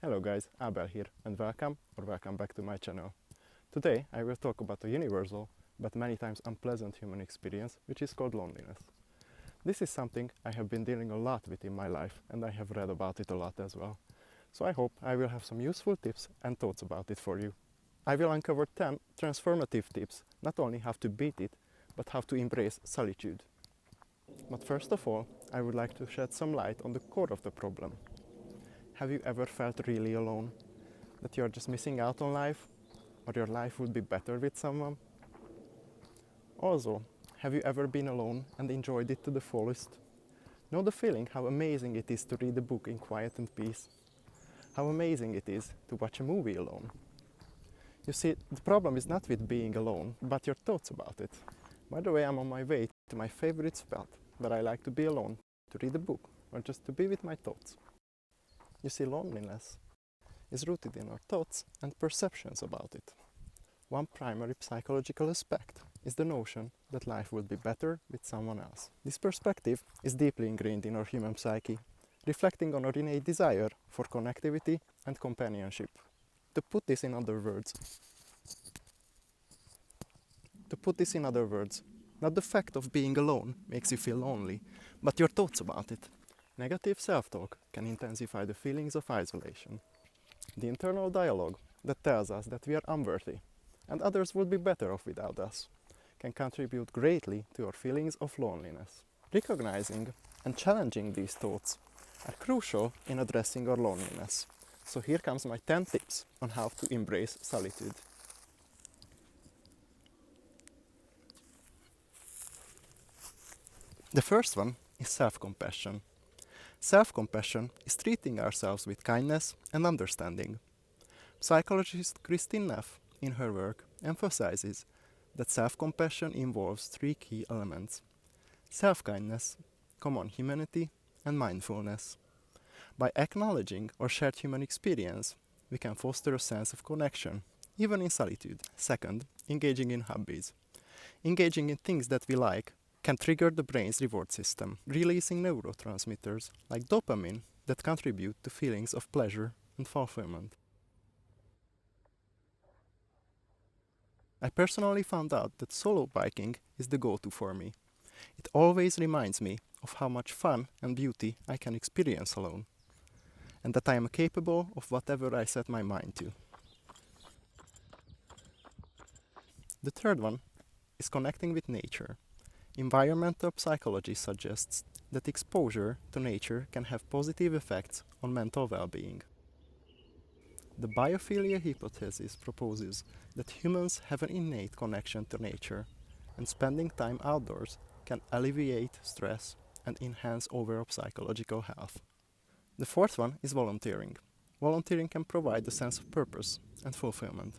Hello guys, Abel here and welcome back to my channel. Today I will talk about a universal but many times unpleasant human experience which is called loneliness. This is something I have been dealing a lot with in my life and I have read about it a lot as well. So I hope I will have some useful tips and thoughts about it for you. I will uncover 10 transformative tips, not only how to beat it, but how to embrace solitude. But first of all, I would like to shed some light on the core of the problem. Have you ever felt really alone? That you're just missing out on life? Or your life would be better with someone? Also, have you ever been alone and enjoyed it to the fullest? Know the feeling how amazing it is to read a book in quiet and peace? How amazing it is to watch a movie alone? You see, the problem is not with being alone, but your thoughts about it. By the way, I'm on my way to my favorite spot, where I like to be alone, to read a book, or just to be with my thoughts. You see, loneliness is rooted in our thoughts and perceptions about it. One primary psychological aspect is the notion that life would be better with someone else. This perspective is deeply ingrained in our human psyche, reflecting on our innate desire for connectivity and companionship. To put this in other words, not the fact of being alone makes you feel lonely, but your thoughts about it. Negative self-talk can intensify the feelings of isolation. The internal dialogue that tells us that we are unworthy and others would be better off without us can contribute greatly to our feelings of loneliness. Recognizing and challenging these thoughts are crucial in addressing our loneliness. So here comes my 10 tips on how to embrace solitude. The first one is self-compassion. Self-compassion is treating ourselves with kindness and understanding. Psychologist Christine Neff, in her work, emphasizes that self-compassion involves 3 key elements: self-kindness, common humanity, and mindfulness. By acknowledging our shared human experience, we can foster a sense of connection, even in solitude. Second, engaging in hobbies. Engaging in things that we like can trigger the brain's reward system, releasing neurotransmitters like dopamine that contribute to feelings of pleasure and fulfillment. I personally found out that solo biking is the go-to for me. It always reminds me of how much fun and beauty I can experience alone, and that I am capable of whatever I set my mind to. The third one is connecting with nature. Environmental psychology suggests that exposure to nature can have positive effects on mental well-being. The biophilia hypothesis proposes that humans have an innate connection to nature, and spending time outdoors can alleviate stress and enhance overall psychological health. The fourth one is volunteering. Volunteering can provide a sense of purpose and fulfillment.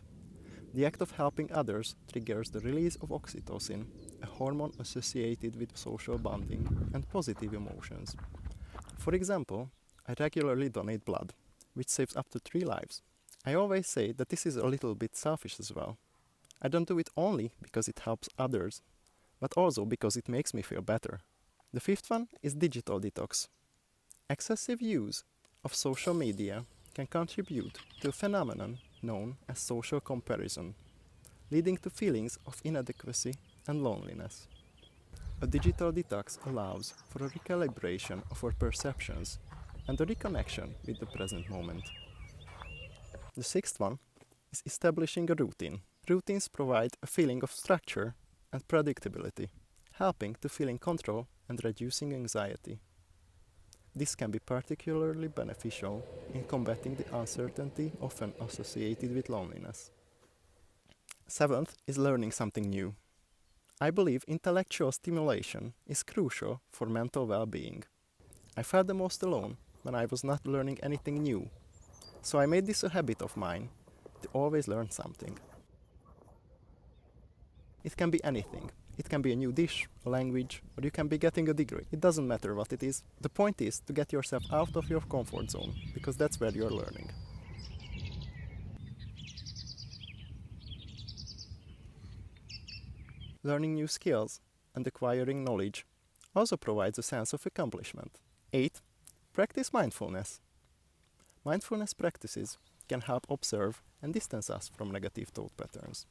The act of helping others triggers the release of oxytocin, a hormone associated with social bonding and positive emotions. For example, I regularly donate blood, which saves up to 3 lives. I always say that this is a little bit selfish as well. I don't do it only because it helps others, but also because it makes me feel better. The fifth one is digital detox. Excessive use of social media can contribute to a phenomenon known as social comparison, leading to feelings of inadequacy and loneliness. A digital detox allows for a recalibration of our perceptions and a reconnection with the present moment. The sixth one is establishing a routine. Routines provide a feeling of structure and predictability, helping to feel in control and reducing anxiety. This can be particularly beneficial in combating the uncertainty often associated with loneliness. Seventh is learning something new. I believe intellectual stimulation is crucial for mental well-being. I felt the most alone when I was not learning anything new, so I made this a habit of mine to always learn something. It can be anything. It can be a new dish, a language, or you can be getting a degree. It doesn't matter what it is. The point is to get yourself out of your comfort zone, because that's where you're learning. Learning new skills and acquiring knowledge also provides a sense of accomplishment. 8. Practice mindfulness. Mindfulness practices can help observe and distance us from negative thought patterns.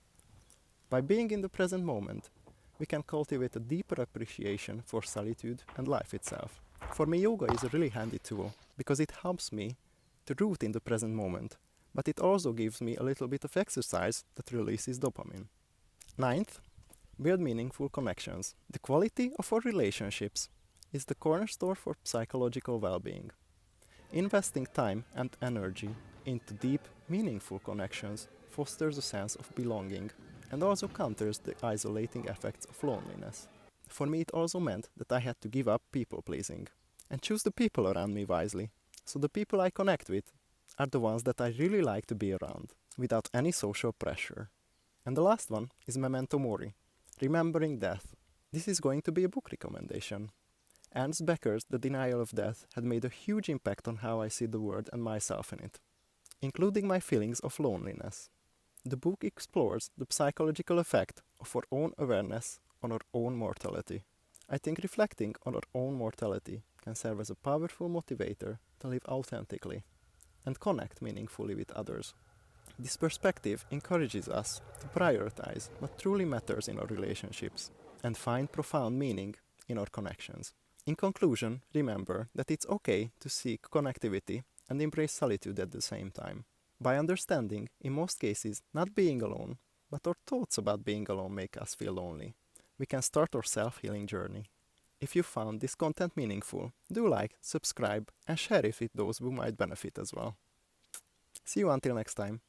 By being in the present moment, we can cultivate a deeper appreciation for solitude and life itself. For me, yoga is a really handy tool because it helps me to root in the present moment, but it also gives me a little bit of exercise that releases dopamine. Ninth, build meaningful connections. The quality of our relationships is the cornerstone for psychological well-being. Investing time and energy into deep, meaningful connections fosters a sense of belonging and also counters the isolating effects of loneliness. For me, it also meant that I had to give up people-pleasing and choose the people around me wisely. So the people I connect with are the ones that I really like to be around, without any social pressure. And the last one is Memento Mori, remembering death. This is going to be a book recommendation. Ernst Becker's The Denial of Death had made a huge impact on how I see the world and myself in it, including my feelings of loneliness. The book explores the psychological effect of our own awareness on our own mortality. I think reflecting on our own mortality can serve as a powerful motivator to live authentically and connect meaningfully with others. This perspective encourages us to prioritize what truly matters in our relationships and find profound meaning in our connections. In conclusion, remember that it's okay to seek connectivity and embrace solitude at the same time. By understanding, in most cases, not being alone, but our thoughts about being alone make us feel lonely, we can start our self-healing journey. If you found this content meaningful, do like, subscribe, and share it with those who might benefit as well. See you until next time.